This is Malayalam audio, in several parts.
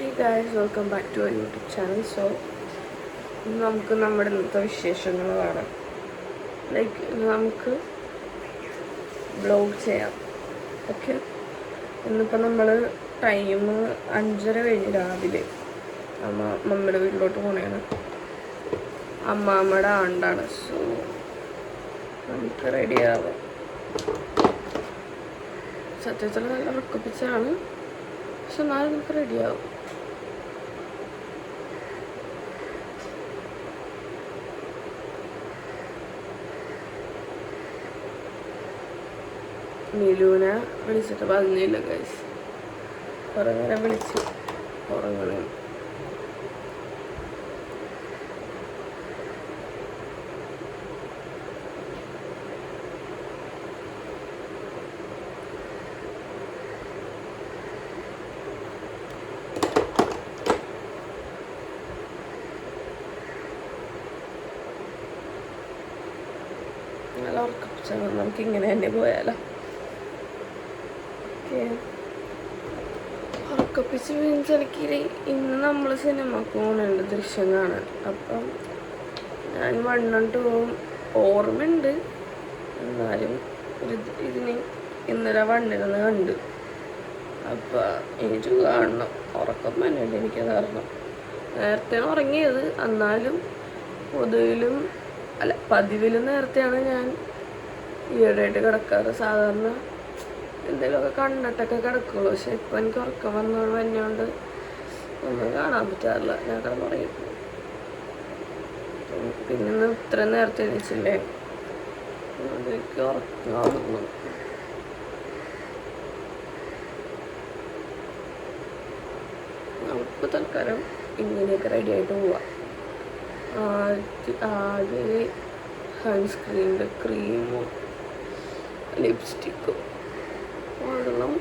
Hey guys, welcome back to our YouTube channel. So, നമുക്ക് നമ്മുടെ ഇന്നത്തെ വിശേഷങ്ങൾ കാണാം. ലൈക്ക് നമുക്ക് വ്ലോഗ് ചെയ്യാം. ഓക്കെ, ഇന്നിപ്പോൾ നമ്മൾ ടൈം 5:30 കഴിഞ്ഞ് രാവിലെ മമ്മിയുടെ വീട്ടിലോട്ട് പോകണേണ്. അമ്മാമ്മയുടെ ആണ്ടാണ്. സോ നമുക്ക് റെഡിയാവാം. സത്യത്തിൽ നല്ല ഉറക്കപ്പിച്ചാണ്, പക്ഷെ എന്നാലും നമുക്ക് റെഡിയാവും. മിലുവിനെ വിളിച്ചിട്ട് പറഞ്ഞില്ല ഗൈസ്. കുറേ നേരം വിളിച്ച് ഉറങ്ങണേ. നല്ല ഉറക്കപ്പിച്ചാണ്. നമുക്കിങ്ങനെ തന്നെ പോയാലോ. ഉറക്കപ്പിച്ച് മീൻസ് എനിക്ക് ഇന്ന് നമ്മൾ സിനിമക്ക് പോകുന്നുണ്ട് ദൃശ്യം കാണാൻ. അപ്പം ഞാൻ 1 and 2 ഓർമ്മയുണ്ട്, എന്നാലും ഇതിന് ഇന്നലെ 1 കണ്ട്. അപ്പം എനിക്ക് കാണണം. ഉറക്കം തന്നെയുണ്ട് എനിക്ക്. കാരണം നേരത്തെയാണ് ഉറങ്ങിയത്, എന്നാലും പതിവിലും നേരത്തെയാണ് ഞാൻ ഈയിടെയായിട്ട് കിടക്കാറ്. സാധാരണ എന്തെങ്കിലുമൊക്കെ കണ്ടിട്ടൊക്കെ കിടക്കുള്ളൂ. പക്ഷെ ഇപ്പം എനിക്ക് ഉറക്കം വന്നുകൊണ്ട് ഒന്നും കാണാൻ പറ്റാറില്ല. ഞാൻ കിടന്നുറങ്ങി. പിന്നെ ഇന്ന് ഇത്ര നേരത്തെ എണീച്ചില്ലേ, എനിക്ക് ഉറക്കം. നമുക്ക് തൽക്കാലം ഇങ്ങനെയൊക്കെ റെഡി ആയിട്ട് പോവാം. ആദ്യം സൺസ്ക്രീനിൻ്റെ ക്രീമും ലിപ്സ്റ്റിക്കും വെള്ളം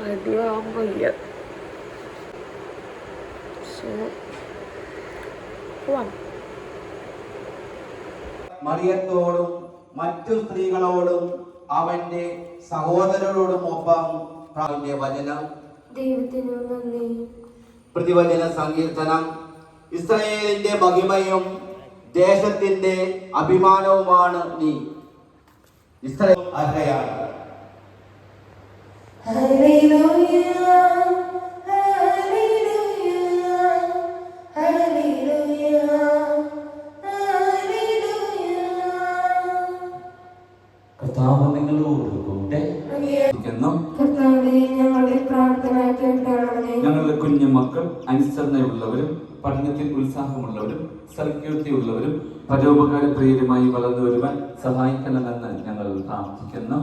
റെഡി ആവാൻ വയ്യ. സോ മറിയത്തോടും മറ്റു സ്ത്രീകളോടും അവന്റെ സഹോദരരോടും ഒപ്പം വചനം. ദൈവത്തിനു നന്ദി. പ്രതിവചന സങ്കീർത്തനം. ഇസ്രായേലിന്റെ മഹിമയും ദേശത്തിന്റെ അഭിമാനവുമാണ് നീ. ഇസ്രായേൽ അർഹയാണ്. കർത്താവ് നിങ്ങളോടുകൂടെ. ഞങ്ങളുടെ കുഞ്ഞു മക്കൾ അനുസരണയുള്ളവരും പഠനത്തിൽ ഉത്സാഹമുള്ളവരും സൽകീർത്തിയുള്ളവരും പരോപകാര പ്രിയരുമായി വളർന്നു വരുവാൻ സഹായിക്കണമെന്ന് ഞങ്ങൾ പ്രാർത്ഥിക്കുന്നു.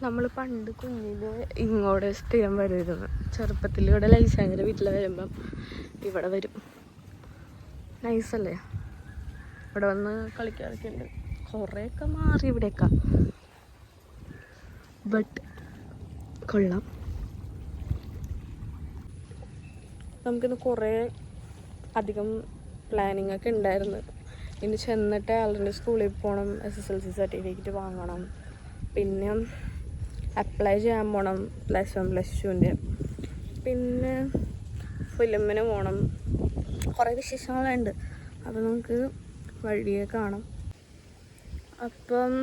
നമ്മൾ പണ്ട് കുഞ്ഞില് ഇങ്ങോട്ട് സ്ഥിരം വരുമായിരുന്നു. ചെറുപ്പത്തിൽ ഇവിടെ ലൈസാങ്കര വീട്ടിൽ വരുമ്പം ഇവിടെ വരും. നൈസല്ലേ, ഇവിടെ വന്ന് കളിക്കാറൊക്കെ ഉണ്ട്. കുറേയൊക്കെ മാറി ഇവിടെയൊക്കെ, ബട്ട് കൊള്ളാം. നമുക്കിന്ന് കുറേ അധികം പ്ലാനിങ് ഒക്കെ ഉണ്ടായിരുന്നു. ഇനി ചെന്നിട്ട് ആളുടെ സ്കൂളിൽ പോകണം, SSLC സർട്ടിഫിക്കറ്റ് വാങ്ങണം, പിന്നെ അപ്ലൈ ചെയ്യാൻ പോകണം +1 +2ൻ്റെ, പിന്നെ ഫിലിമിന് പോകണം. കുറേ വിശേഷങ്ങളുണ്ട്. അപ്പം നമുക്ക് വഴിയെ കാണാം. അപ്പം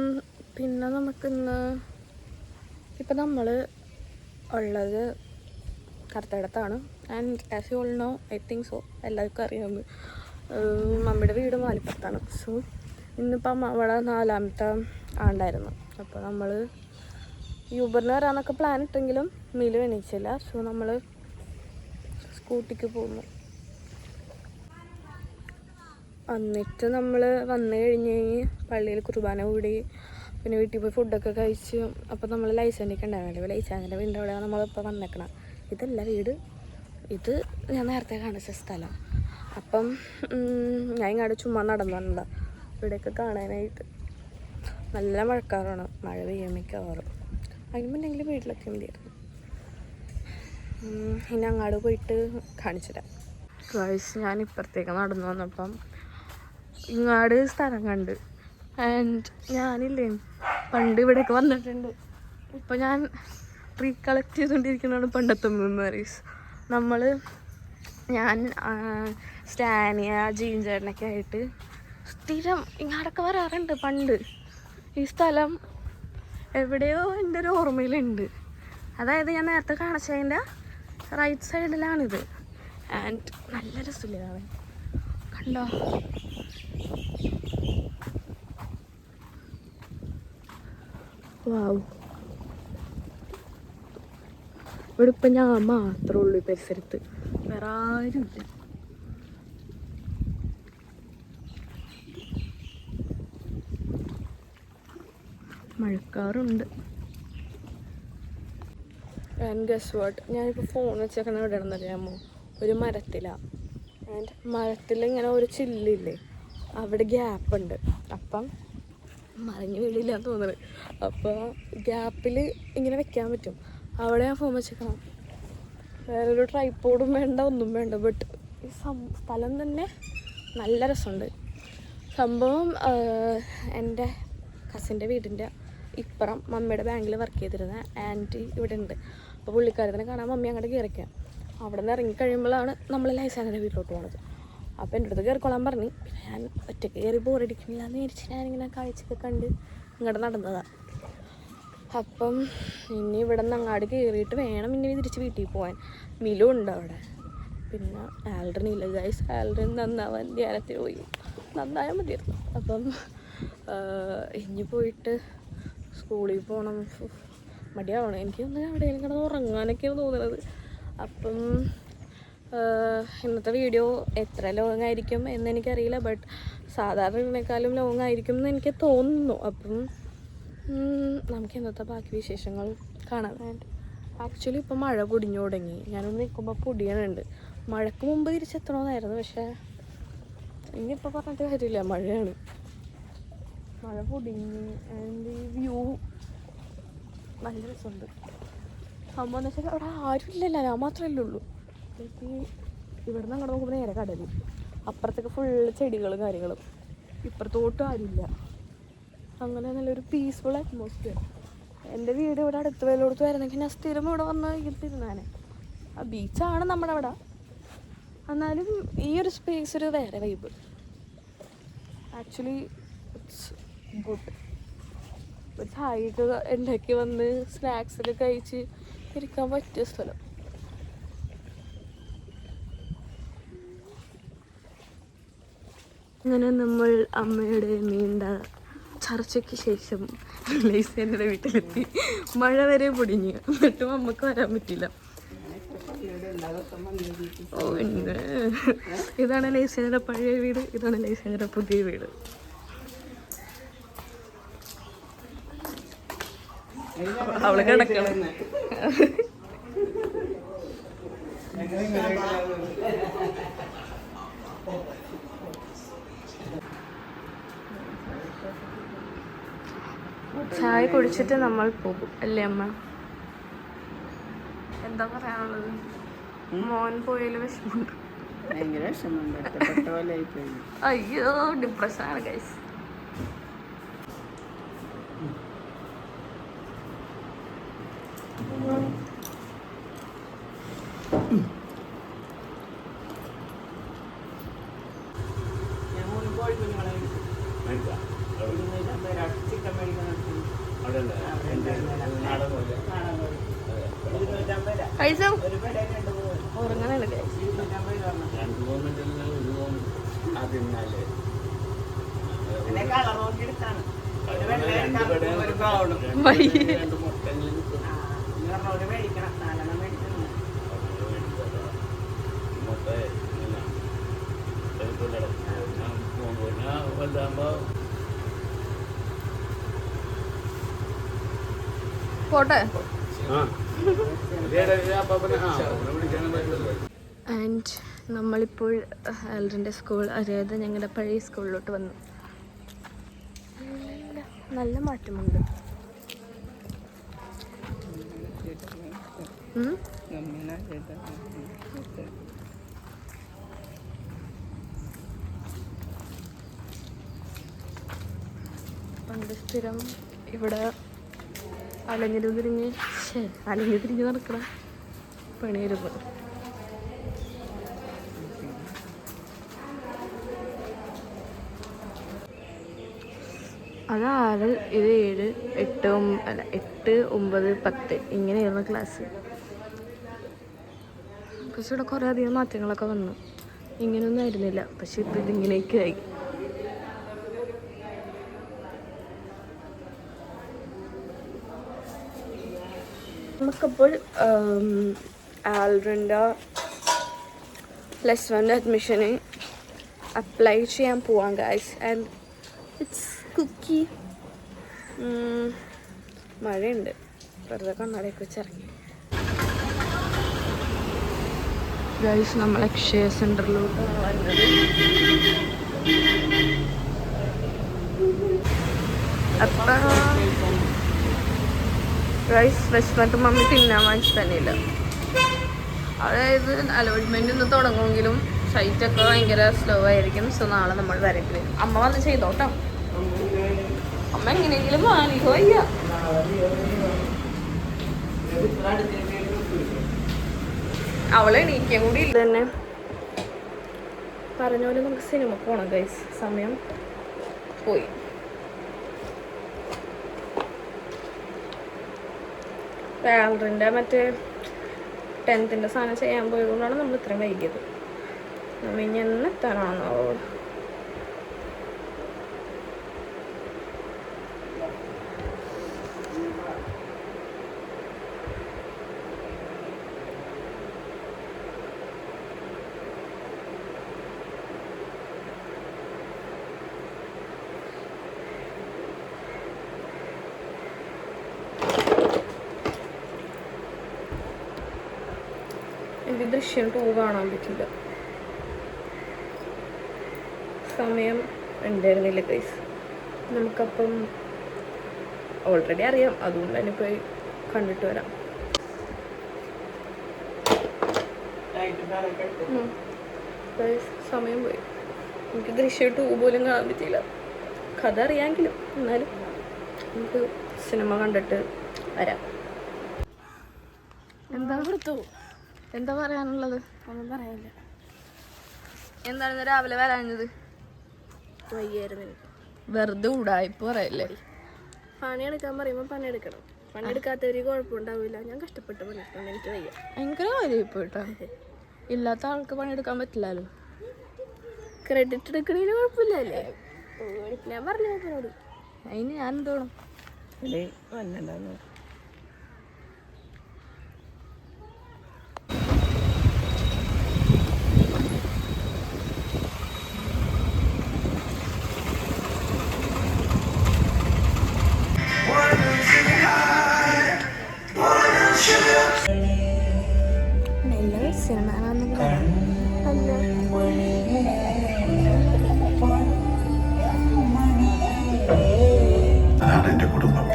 പിന്നെ നമുക്കിന്ന് ഇപ്പം നമ്മൾ ഉള്ളത് കറുത്തടത്താണ്. And as you all know, I think so, എല്ലാവർക്കും അറിയാവുന്നത് മമ്മിയുടെ വീട് മാലിപ്പുറത്താണ്. സോ ഇന്നിപ്പം അവിടെ 4ാമത്തെ ആണ്ടായിരുന്നു. അപ്പോൾ നമ്മൾ യൂബറിന് വരാമെന്നൊക്കെ പ്ലാൻ ഇട്ടെങ്കിലും മിലു എണീച്ചില്ല. സോ നമ്മൾ സ്കൂട്ടിക്ക് പോകുന്നു. എന്നിട്ട് നമ്മൾ വന്നു കഴിഞ്ഞ് പള്ളിയിൽ കുർബാന കൂടി, പിന്നെ വീട്ടിൽ പോയി ഫുഡൊക്കെ കഴിച്ച്. അപ്പോൾ നമ്മൾ ലൈസാൻ്റെയൊക്കെ ഉണ്ടായിരുന്നില്ല. ലൈസാൻ്റെ വീടിൻ്റെ അവിടെ നമ്മളിപ്പോൾ വന്നേക്കണം. ഇതല്ല വീട്, ഇത് ഞാൻ നേരത്തെ കാണിച്ച സ്ഥലം. അപ്പം ഞാൻ ഇങ്ങോട്ട് ചുമ്മാ നടന്നിട്ടുണ്ട് ഇവിടെയൊക്കെ കാണാനായിട്ട്. നല്ല മഴക്കാറാണ്, മഴ പെയ്യാൻ മിക്കവാറും. അതിന് മുന്നെങ്കിൽ വീട്ടിലൊക്കെ ഉണ്ടായിരുന്നു. ഇനി അങ്ങോട്ട് പോയിട്ട് കാണിച്ചിടാം. ഞാൻ ഇപ്പുറത്തേക്ക് നടന്നു വന്നപ്പം ഇങ്ങാട് സ്ഥലം കണ്ട്. ആൻഡ് ഞാനില്ലേ പണ്ട് ഇവിടെയൊക്കെ വന്നിട്ടുണ്ട്. ഇപ്പം ഞാൻ റീകളക്ട് ചെയ്തുകൊണ്ടിരിക്കുന്നതാണ് പണ്ടത്തെ മെമ്മറീസ്. ഞാൻ സ്റ്റാനിയ ജീൻചേട്ടനൊക്കെ ആയിട്ട് സ്ഥിരം ഇങ്ങോട്ടൊക്കെ വരാറുണ്ട് പണ്ട്. ഈ സ്ഥലം എവിടെയോ എൻ്റെ ഒരു ഓർമ്മയിലുണ്ട്. അതായത് ഞാൻ നേരത്തെ കാണിച്ചതിൻ്റെ റൈറ്റ് സൈഡിലാണിത്. ആൻഡ് നല്ല രസമില്ലാണ്, കണ്ടോ? വാവ്, ഇവിടെ ഇപ്പം ഞാൻ മാത്രമേ ഉള്ളൂ ഈ പരിസരത്ത്, വേറെ ആരുമില്ല. മഴക്കാറുണ്ട്. ആൻഡ് ഗസ് വാട്ട്, ഞാനിപ്പോൾ ഫോൺ വെച്ചേക്കണ എവിടെയാണെന്ന് അറിയാമോ? ഒരു മരത്തിലാണ്. ആൻഡ് മരത്തിൽ ഇങ്ങനെ ഒരു ചില്ലില്ലേ, അവിടെ ഗ്യാപ്പുണ്ട്. അപ്പം മറിഞ്ഞ് വീടില്ലാന്ന് തോന്നുന്നത്. അപ്പോൾ ഗ്യാപ്പിൽ ഇങ്ങനെ വെക്കാൻ പറ്റും. അവിടെ ഞാൻ ഫോൺ വെച്ചേക്കണം. വേറൊരു ട്രൈപ്പോഡും വേണ്ട, ഒന്നും വേണ്ട. ബട്ട് ഈ സ്ഥലം തന്നെ നല്ല രസമുണ്ട്. സംഭവം എൻ്റെ കസിൻ്റെ വീടിൻ്റെ ഇപ്പുറം മമ്മിയുടെ ബാങ്കിൽ വർക്ക് ചെയ്തിരുന്ന ആൻറ്റി ഇവിടെ ഉണ്ട്. അപ്പോൾ പുള്ളിക്കാരത്തിനെ കാണാൻ മമ്മി അങ്ങോട്ട് കയറിക്കാം. അവിടെ നിന്ന് ഇറങ്ങിക്കഴിയുമ്പോഴാണ് നമ്മൾ ലൈസാൻ്റെ വീട്ടിലോട്ട് പോകുന്നത്. അപ്പോൾ എൻ്റെ അടുത്ത് കയറിക്കൊള്ളാൻ പറഞ്ഞു. പിന്നെ ഞാൻ ഒറ്റയ്ക്ക് കയറി ബോറടിക്കണില്ല എന്ന് വിചാരിച്ച് ഞാനിങ്ങനെ കാഴ്ചയൊക്കെ കണ്ട് ഇങ്ങോട്ട് നടന്നതാണ്. അപ്പം ഇനി ഇവിടെ നിന്ന് അങ്ങാട് കയറിയിട്ട് വേണം ഇനി തിരിച്ച് വീട്ടിൽ പോകാൻ. മിലു ഉണ്ട് അവിടെ. പിന്നെ ആൽഡ്രിൻ ഇല്ല ഗൈസ്. ആൽഡ്രിൻ നന്നാവാൻ ധ്യാനത്തിന് പോയി. നന്നായാൽ മതിയായിരുന്നു. അപ്പം ഇനി പോയിട്ട് സ്കൂളിൽ പോകണം. മടിയാവണം. എനിക്കൊന്ന് എവിടെയെങ്കിലും കിടന്ന് ഉറങ്ങാനൊക്കെയാണ് തോന്നുന്നത്. അപ്പം ഇന്നത്തെ വീഡിയോ എത്ര ലോങ് ആയിരിക്കും എന്നെനിക്കറിയില്ല. ബട്ട് സാധാരണ ഇതിനേക്കാളും ലോങ് ആയിരിക്കും എന്ന് എനിക്ക് തോന്നുന്നു. അപ്പം നമുക്ക് ഇന്നത്തെ ബാക്കി വിശേഷങ്ങൾ കാണാം. ആൻഡ് ആക്ച്വലി ഇപ്പം മഴ പൊടിഞ്ഞു തുടങ്ങി. ഞാനൊന്ന് നിൽക്കുമ്പോൾ പൊടിയാനുണ്ട്. മഴക്ക് മുമ്പ് തിരിച്ചെത്തണമെന്നായിരുന്നു, പക്ഷേ ഇനിയിപ്പോൾ പറഞ്ഞിട്ട് കാര്യമില്ല, മഴയാണ്. മഴ പൊടിഞ്ഞ്. ആൻഡ് ഈ വ്യൂ നല്ല രസമുണ്ട്. സംഭവം എന്ന് വെച്ചാൽ അവിടെ ആരുമില്ലല്ലോ, ഞാൻ മാത്രമല്ലേ ഉള്ളൂ. എനിക്ക് ഇവിടെ നിന്ന് അങ്ങോട്ട് നോക്കുമ്പോൾ നേരെ കടലും, അപ്പുറത്തേക്ക് ഫുള്ള് ചെടികളും കാര്യങ്ങളും, ഇപ്പുറത്തോട്ടും ആരുമില്ല. അങ്ങനെ നല്ലൊരു പീസ്ഫുൾ അറ്റ്മോസ്ഫിയർ. എൻ്റെ വീട് ഇവിടെ അടുത്ത് വല്ലയിടത്ത് വരുന്നെങ്കിൽ ഞാൻ സ്ഥിരം ഇവിടെ വന്ന് ഇരുത്തിരുന്നാനെ. ആ ബീച്ചാണ് നമ്മുടെ അവിടെ, എന്നാലും ഈ ഒരു സ്പേസ് ഒരു വേറെ വൈബ്. Actually it's good. ഒരു ചായയൊക്കെ ഉണ്ടാക്കി വന്ന് സ്നാക്സൊക്കെ കഴിച്ച് ഇരിക്കാൻ പറ്റിയ സ്ഥലം. അങ്ങനെ നമ്മൾ അമ്മയുടെ നീണ്ട ചർച്ചയ്ക്ക് ശേഷം ലൈസേനയുടെ വീട്ടിലെത്തി. മഴ വരെ പൊടിഞ്ഞ്, എന്നിട്ടും അമ്മക്ക് വരാൻ പറ്റില്ല. ഓ ഉണ്ട്. ഇതാണ് ലൈസേനയുടെ പഴയ വീട്, ഇതാണ് ലൈസേനയുടെ പുതിയ വീട്. അവള് കിടക്കണം. ചായ കുടിച്ചിട്ട് നമ്മൾ പോകും അല്ലേ അമ്മ? എന്താ പറയാനുള്ളത്? മോൻ പോയതിൽ വിഷമമുണ്ട്. ഭയങ്കര വിഷമമുണ്ട്. അയ്യോ, ഡിപ്രഷനാണ് ഗൈസ്. ഉറങ്ങാനല്ലേ ഗൈസ്? പോട്ടെ. ആൻഡ് നമ്മളിപ്പോൾ ആൽഡ്രിൻ്റെ സ്കൂൾ, അതായത് ഞങ്ങളുടെ പഴയ സ്കൂളിലോട്ട് വന്നു. നല്ല മാറ്റമുണ്ട്. പണ്ട് സ്ഥിരം ഇവിടെ അലഞ്ഞു തിരിഞ്ഞ് നടക്കണ പണിയായിരുന്നു. അത് 6, ഇത് 7, 8, 9, 10 ഇങ്ങനെയായിരുന്നു ക്ലാസ്. പക്ഷെ ഇവിടെ കുറേ അധികം മാറ്റങ്ങളൊക്കെ വന്നു. ഇങ്ങനെയൊന്നും ആയിരുന്നില്ല, പക്ഷെ ഇപ്പം ഇതിങ്ങനെയൊക്കെ ആയി. നമുക്കപ്പോൾ ആൽഡ്രിൻ്റെ +1 അഡ്മിഷന് അപ്ലൈ ചെയ്യാൻ പോവാം ഗൈസ്. And it's Kuki. മഴയുണ്ട്, വെറുതെ കണ്ണാടിയൊക്കെ വെച്ചിറങ്ങി. ഗൈസ് നമ്മൾ അക്ഷയ സെൻറ്ററിലോട്ടാണ് വന്നത്. അപ്പം ഗൈസ് വിശന്നിട്ട് മമ്മി തിന്നാൻ വാങ്ങിച്ചു തന്നെയില്ല. അതായത് അലോട്ട്മെൻറ്റ് ഇന്ന് തുടങ്ങുമെങ്കിലും സൈറ്റൊക്കെ ഭയങ്കര സ്ലോ ആയിരിക്കും. സോ നാളെ നമ്മൾ വരേണ്ടി വരും. അമ്മ വന്ന് ചെയ്തോട്ടോ. അമ്മ എങ്ങനെയെങ്കിലും വാങ്ങിക്കോ. വയ്യ, അവളെ എണീക്കാൻ കൂടി ഇല്ല തന്നെ. പറഞ്ഞ പോലെ നമുക്ക് സിനിമ പോകണം ഗൈസ്. സമയം പോയി. ആൽഡ്രിൻ്റെ മറ്റേ 10th സാധനം ചെയ്യാൻ പോയതുകൊണ്ടാണ് നമ്മൾ ഇത്രയും വൈകിയത്. നമ്മൾ ഇനി എന്നെത്താനാണോ? എനിക്ക് ദൃശ്യം 2 കാണാൻ പറ്റില്ല, സമയം ഉണ്ടായിരുന്നില്ല ഗൈസ്. നമുക്കപ്പം ഓൾറെഡി അറിയാം, അതുകൊണ്ട് തന്നെ പോയി കണ്ടിട്ട് വരാം. സമയം പോയി. എനിക്ക് ദൃശ്യം 2 പോലും കാണാൻ പറ്റിയില്ല. കഥ അറിയാമെങ്കിലും എന്നാലും നമുക്ക് സിനിമ കണ്ടിട്ട് വരാം. എന്താ പറയാനുള്ളത്? ഒന്നും പറയാനില്ല. എന്താണ് രാവിലെ വരാഞ്ഞത്? വയ്യായിരുന്നു എനിക്ക്. വെറുതെ ഉടായ്പ പറയല്ലേ. പണിയെടുക്കാൻ പറയുമ്പോൾ പണിയെടുക്കണം. പണിയെടുക്കാത്തവര് കുഴപ്പമുണ്ടാവില്ല. ഞാൻ കഷ്ടപ്പെട്ട് പണിയെടുക്കണം. എനിക്ക് വയ്യ. ഭയങ്കര കാര്യമായി പോയിട്ടാ. ഇല്ലാത്ത ആൾക്ക് പണിയെടുക്കാൻ പറ്റില്ലല്ലോ. ക്രെഡിറ്റ് എടുക്കണേന് കുഴപ്പമില്ലല്ലേ? ഞാൻ പറഞ്ഞു നോക്കിനോട്. അതിന് ഞാൻ എന്തോണം വന്നിട്ടുണ്ടാവുന്നു. സിനിമ അതാണ് എൻ്റെ കുടുംബം.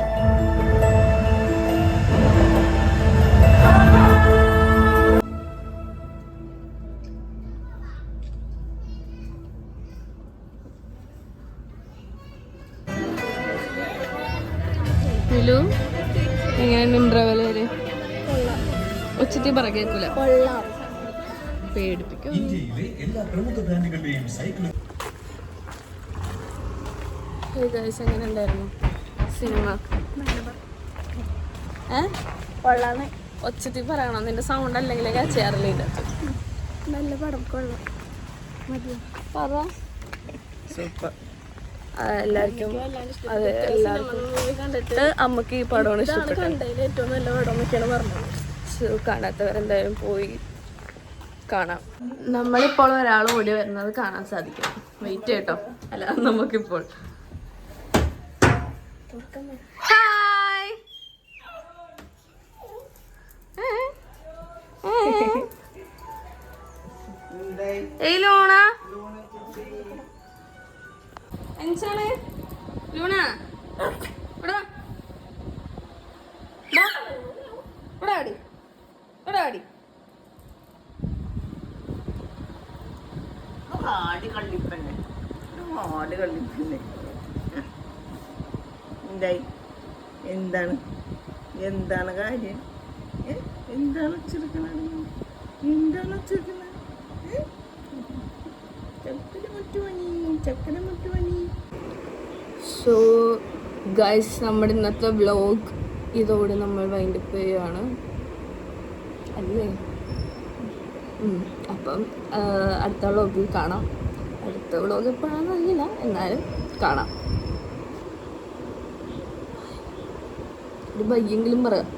എങ്ങനെ ഇന്റർവെൽ വരെ ഉച്ചത്തി പറ കേൾക്കൂല. പേടിപ്പിക്കും. എങ്ങനെ ഉണ്ടായിരുന്നു സിനിമ? ഒച്ചത്തി പറയണം, നിന്റെ സൗണ്ട് അല്ലെങ്കിൽ ചെയ്യാറില്ല. നല്ല പടം, കൊള്ളാം. പറ. സൂപ്പർ. എല്ലാവർക്കും അതെ, എല്ലാവർക്കും കണ്ടിട്ട് അമ്മക്ക് ഈ പടമാണ് ഇഷ്ടപ്പെട്ടത്. ഏറ്റവും നല്ല പടം എന്നൊക്കെയാണ് പറഞ്ഞത്. കാണാത്തവരെന്തായാലും പോയി കാണാം. നമ്മളിപ്പോൾ ഒരാൾ ഓടി വരുന്നത് കാണാൻ സാധിക്കും. വെയിറ്റ് കേട്ടോ. അല്ല, നമുക്കിപ്പോൾ ഹായ് ഏയ് ലൂണ എന്താണ് ലൂണ ഇവിടെ വാ. ദാ, ഇവിടെ വാടി ഇവിടെ വാടി. ആട് കള്ളിപ്പന്നെ ആട് കള്ളിപ്പന്നെ എന്തായി എന്താണ് എന്താണ് കാര്യം എന്താണ് വെച്ചിരിക്കണത് എന്താണ് വെച്ചിരിക്കണത് ചക്കര മുട്ടുപണി. സോ ഗൈസ്, നമ്മുടെ ഇന്നത്തെ വ്ലോഗ് ഇതോടെ നമ്മൾ വൈൻഡപ്പ് ചെയ്യുകയാണ് അല്ലേ? അപ്പം അടുത്ത വ്ലോഗിൽ കാണാം. അടുത്ത വ്ലോഗ് എപ്പോഴാണെന്ന് അറിയില്ല, എന്നാലും കാണാം. ഒരു ബയ്യെങ്കിലും പറയാം.